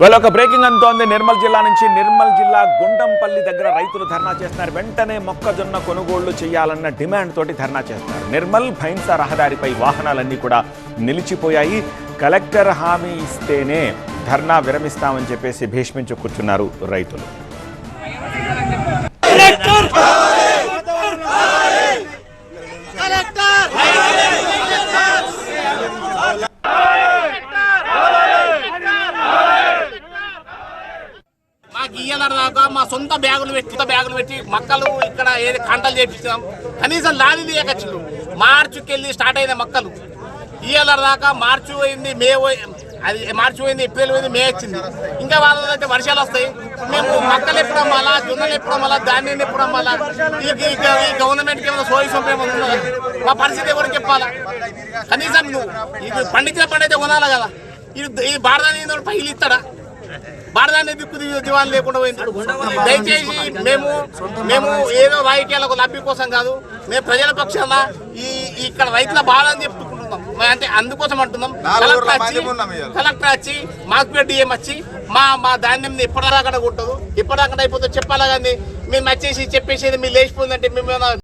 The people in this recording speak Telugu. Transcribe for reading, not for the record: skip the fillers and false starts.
ఒక బ్రేకింగ్ అంతోంది నిర్మల్ జిల్లా నుంచి. నిర్మల్ జిల్లా గుండంపల్లి దగ్గర రైతులు ధర్నా చేస్తున్నారు. వెంటనే మొక్కజొన్న కొనుగోళ్లు చేయాలన్న డిమాండ్ తోటి ధర్నా చేస్తున్నారు. నిర్మల్ భైన్సా రహదారిపై వాహనాలన్నీ కూడా నిలిచిపోయాయి. కలెక్టర్ హామీ ఇస్తేనే ధర్నా విరమిస్తామని చెప్పేసి భీష్మించు కూర్చున్నారు రైతులు. దాకా మా సొంత బ్యాగులు పెట్టి మొక్కలు ఇక్కడ ఏది కంటలు చేపించాం. కనీసం లారీ తీయకచ్చు. మార్చికి వెళ్ళి స్టార్ట్ అయిన మొక్కలు ఇయ్యాల దాకా మార్చి పోయింది, మార్చి పోయింది, ఏప్రిల్ పోయింది, మే వచ్చింది. ఇంకా వాళ్ళంటే వర్షాలు వస్తాయి. మేము మొక్కలు ఎప్పుడు అమ్మాలా, జొన్నలు ఎప్పుడు అమ్మాలా, ధాన్యాన్ని ఎప్పుడు అమ్మాలా? ఈ గవర్నమెంట్కి ఏమైనా సోయిసం ఏమన్నా మా పరిస్థితి ఎవరికి చెప్పాలా? కనీసం ఇది పండించిన పండితే కొనాలి కదా. ఇది భారతాన్ని పైలు ఇస్తాడా? భారతాన్ని దిక్కు దివాలు లేకుండా పోయింది. దయచేసి మేము ఏదో రాజకీయాలకు లబ్ధి కోసం కాదు, మేము ప్రజల పక్షాన ఇక్కడ రైతుల బాధ అని చెప్పుకుంటున్నాం. అంటే అందుకోసం అంటున్నాం. కలెక్టర్ వచ్చి మాకు డిఎం వచ్చి మా ధాన్యం ఎప్పటిదాకా కొట్టదు, ఎప్పటిదాకా అయిపోతుందో చెప్పాలా. కానీ మేము వచ్చేసి చెప్పేసేది మీరు లేచిపోయిందంటే మేము